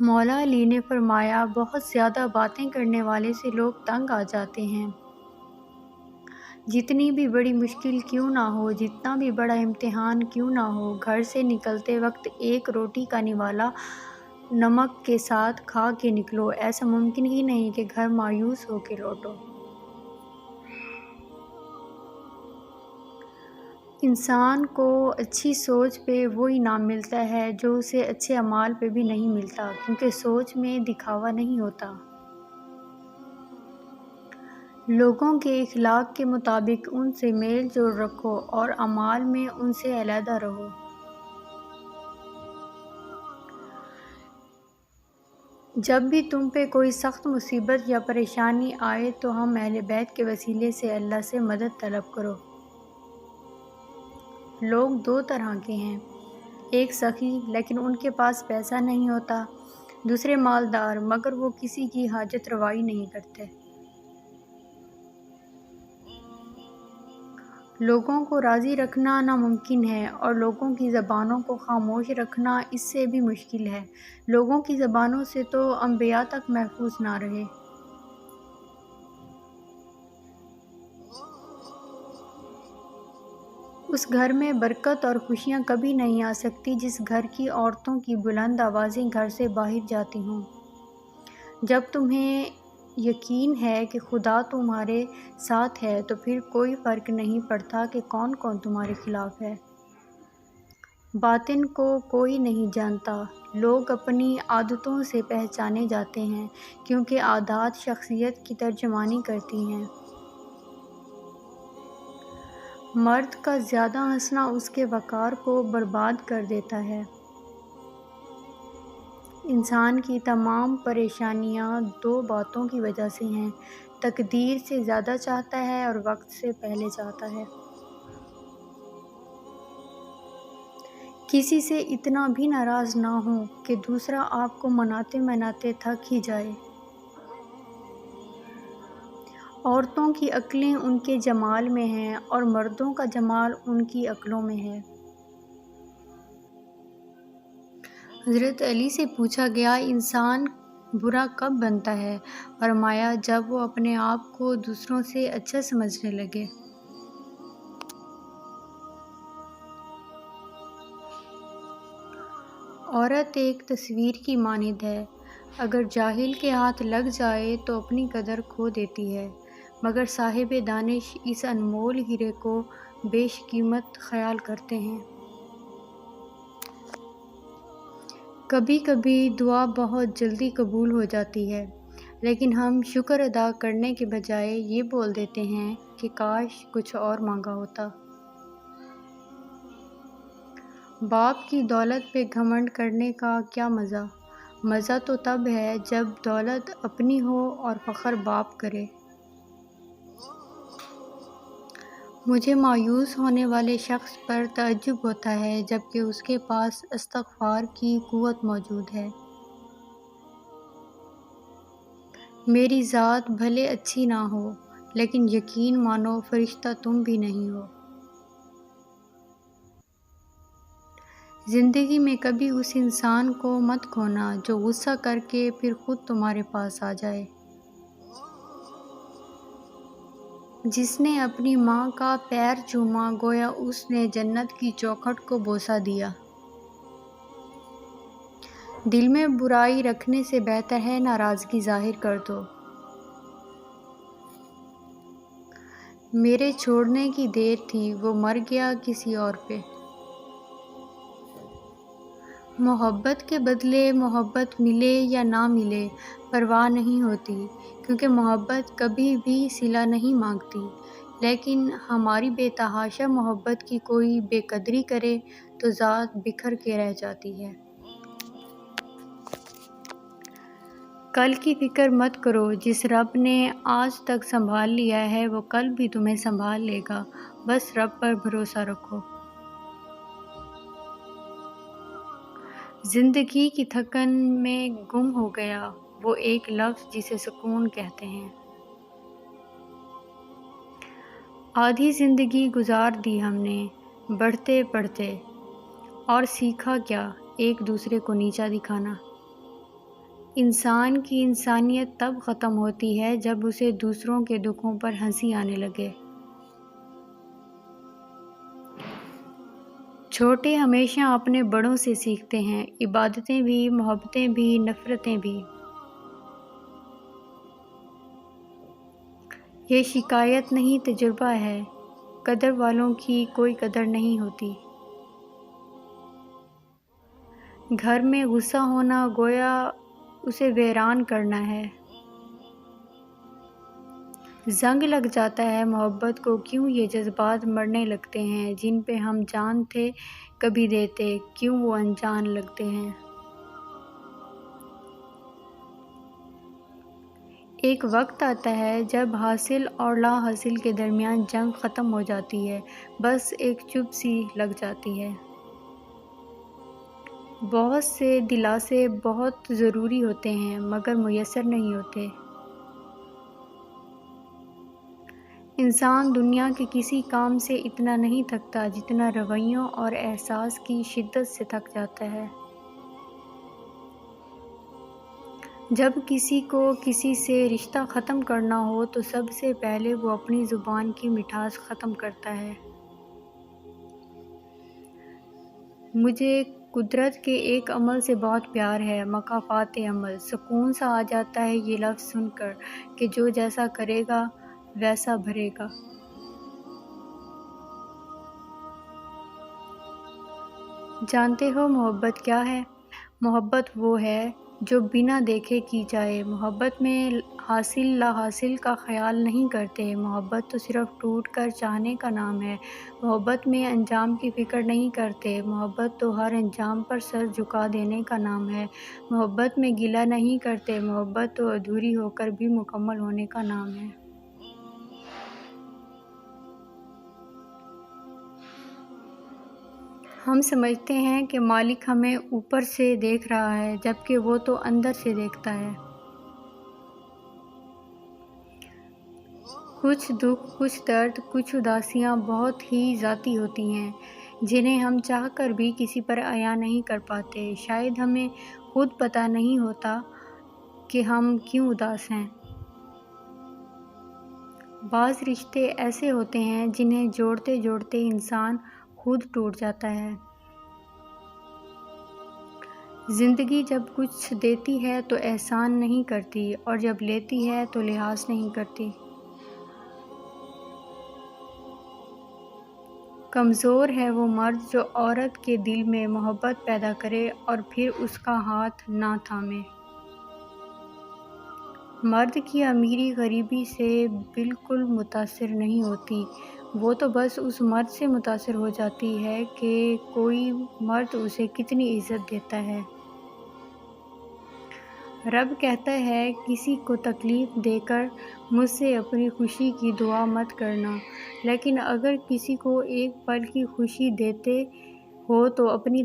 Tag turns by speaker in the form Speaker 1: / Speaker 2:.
Speaker 1: مولا علی نے فرمایا، بہت زیادہ باتیں کرنے والے سے لوگ تنگ آ جاتے ہیں۔ جتنی بھی بڑی مشکل کیوں نہ ہو، جتنا بھی بڑا امتحان کیوں نہ ہو، گھر سے نکلتے وقت ایک روٹی کا نوالا نمک کے ساتھ کھا کے نکلو۔ ایسا ممکن ہی نہیں کہ گھر مایوس ہو کے لوٹو۔ انسان کو اچھی سوچ پہ وہ انعام ملتا ہے جو اسے اچھے اعمال پہ بھی نہیں ملتا، کیونکہ سوچ میں دکھاوا نہیں ہوتا۔ لوگوں کے اخلاق کے مطابق ان سے میل جول رکھو اور اعمال میں ان سے علیحدہ رہو۔ جب بھی تم پہ کوئی سخت مصیبت یا پریشانی آئے تو ہم اہل بیت کے وسیلے سے اللہ سے مدد طلب کرو۔ لوگ دو طرح کے ہیں، ایک سخی لیکن ان کے پاس پیسہ نہیں ہوتا، دوسرے مالدار مگر وہ کسی کی حاجت روائی نہیں کرتے۔ لوگوں کو راضی رکھنا ناممکن ہے اور لوگوں کی زبانوں کو خاموش رکھنا اس سے بھی مشکل ہے۔ لوگوں کی زبانوں سے تو انبیاء تک محفوظ نہ رہے۔ اس گھر میں برکت اور خوشیاں کبھی نہیں آ سکتی جس گھر کی عورتوں کی بلند آوازیں گھر سے باہر جاتی ہوں۔ جب تمہیں یقین ہے کہ خدا تمہارے ساتھ ہے تو پھر کوئی فرق نہیں پڑتا کہ کون کون تمہارے خلاف ہے۔ باطن کو کوئی نہیں جانتا، لوگ اپنی عادتوں سے پہچانے جاتے ہیں، کیونکہ عادات شخصیت کی ترجمانی کرتی ہیں۔ مرد کا زیادہ ہنسنا اس کے وقار کو برباد کر دیتا ہے۔ انسان کی تمام پریشانیاں دو باتوں کی وجہ سے ہیں، تقدیر سے زیادہ چاہتا ہے اور وقت سے پہلے چاہتا ہے۔ کسی سے اتنا بھی ناراض نہ ہوں کہ دوسرا آپ کو مناتے مناتے تھک ہی جائے۔ عورتوں کی عقلیں ان کے جمال میں ہیں اور مردوں کا جمال ان کی عقلوں میں ہے۔ حضرت علی سے پوچھا گیا، انسان برا کب بنتا ہے؟ فرمایا، جب وہ اپنے آپ کو دوسروں سے اچھا سمجھنے لگے۔ عورت ایک تصویر کی مانند ہے، اگر جاہل کے ہاتھ لگ جائے تو اپنی قدر کھو دیتی ہے، مگر صاحب دانش اس انمول ہیرے کو بیش قیمت خیال کرتے ہیں۔ کبھی کبھی دعا بہت جلدی قبول ہو جاتی ہے، لیکن ہم شکر ادا کرنے کے بجائے یہ بول دیتے ہیں کہ کاش کچھ اور مانگا ہوتا۔ باپ کی دولت پہ گھمنڈ کرنے کا کیا مزہ؟ مزہ تو تب ہے جب دولت اپنی ہو اور فخر باپ کرے۔ مجھے مایوس ہونے والے شخص پر تعجب ہوتا ہے جبکہ اس کے پاس استغفار کی قوت موجود ہے۔ میری ذات بھلے اچھی نہ ہو، لیکن یقین مانو فرشتہ تم بھی نہیں ہو۔ زندگی میں کبھی اس انسان کو مت کھونا جو غصہ کر کے پھر خود تمہارے پاس آ جائے۔ جس نے اپنی ماں کا پیر چوما گویا اس نے جنت کی چوکھٹ کو بوسہ دیا۔ دل میں برائی رکھنے سے بہتر ہے ناراضگی ظاہر کر دو۔ میرے چھوڑنے کی دیر تھی، وہ مر گیا کسی اور پہ۔ محبت کے بدلے محبت ملے یا نہ ملے پرواہ نہیں ہوتی، کیونکہ محبت کبھی بھی صلہ نہیں مانگتی، لیکن ہماری بے تحاشا محبت کی کوئی بے قدری کرے تو ذات بکھر کے رہ جاتی ہے۔ کل کی فکر مت کرو، جس رب نے آج تک سنبھال لیا ہے وہ کل بھی تمہیں سنبھال لے گا، بس رب پر بھروسہ رکھو۔ زندگی کی تھکن میں گم ہو گیا وہ ایک لفظ جسے سکون کہتے ہیں۔ آدھی زندگی گزار دی ہم نے بڑھتے بڑھتے، اور سیکھا کیا؟ ایک دوسرے کو نیچا دکھانا۔ انسان کی انسانیت تب ختم ہوتی ہے جب اسے دوسروں کے دکھوں پر ہنسی آنے لگے۔ چھوٹے ہمیشہ اپنے بڑوں سے سیکھتے ہیں، عبادتیں بھی، محبتیں بھی، نفرتیں بھی۔ یہ شکایت نہیں، تجربہ ہے۔ قدر والوں کی کوئی قدر نہیں ہوتی۔ گھر میں غصہ ہونا گویا اسے ویران کرنا ہے۔ زنگ لگ جاتا ہے محبت کو، کیوں یہ جذبات مرنے لگتے ہیں جن پہ ہم جان تھے کبھی دیتے، کیوں وہ انجان لگتے ہیں۔ ایک وقت آتا ہے جب حاصل اور لا حاصل کے درمیان جنگ ختم ہو جاتی ہے، بس ایک چپ سی لگ جاتی ہے۔ بہت سے دلاسے بہت ضروری ہوتے ہیں مگر میسر نہیں ہوتے۔ انسان دنیا کے کسی کام سے اتنا نہیں تھکتا جتنا رویوں اور احساس کی شدت سے تھک جاتا ہے۔ جب کسی کو کسی سے رشتہ ختم کرنا ہو تو سب سے پہلے وہ اپنی زبان کی مٹھاس ختم کرتا ہے۔ مجھے قدرت کے ایک عمل سے بہت پیار ہے، مکافات عمل۔ سکون سا آ جاتا ہے یہ لفظ سن کر کہ جو جیسا کرے گا ویسا بھرے گا۔ جانتے ہو محبت کیا ہے؟ محبت وہ ہے جو بنا دیکھے کی جائے۔ محبت میں حاصل لا حاصل کا خیال نہیں کرتے۔ محبت تو صرف ٹوٹ کر چاہنے کا نام ہے۔ محبت میں انجام کی فکر نہیں کرتے۔ محبت تو ہر انجام پر سر جھکا دینے کا نام ہے۔ محبت میں گلہ نہیں کرتے۔ محبت تو ادھوری ہو کر بھی مکمل ہونے کا نام ہے۔ ہم سمجھتے ہیں کہ مالک ہمیں اوپر سے دیکھ رہا ہے جبکہ وہ تو اندر سے دیکھتا ہے۔ کچھ دکھ، کچھ درد، کچھ اداسیاں بہت ہی ذاتی ہوتی ہیں جنہیں ہم چاہ کر بھی کسی پر عیاں نہیں کر پاتے۔ شاید ہمیں خود پتہ نہیں ہوتا کہ ہم کیوں اداس ہیں۔ بعض رشتے ایسے ہوتے ہیں جنہیں جوڑتے جوڑتے انسان خود ٹوٹ جاتا ہے۔ زندگی جب کچھ دیتی ہے تو احسان نہیں کرتی اور جب لیتی ہے تو لحاظ نہیں کرتی۔ کمزور ہے وہ مرد جو عورت کے دل میں محبت پیدا کرے اور پھر اس کا ہاتھ نہ تھامے۔ مرد کی امیری غریبی سے بالکل متاثر نہیں ہوتی، وہ تو بس اس مرد سے متاثر ہو جاتی ہے کہ کوئی مرد اسے کتنی عزت دیتا ہے۔ رب کہتا ہے کسی کو تکلیف دے کر مجھ سے اپنی خوشی کی دعا مت کرنا، لیکن اگر کسی کو ایک پل کی خوشی دیتے ہو تو اپنی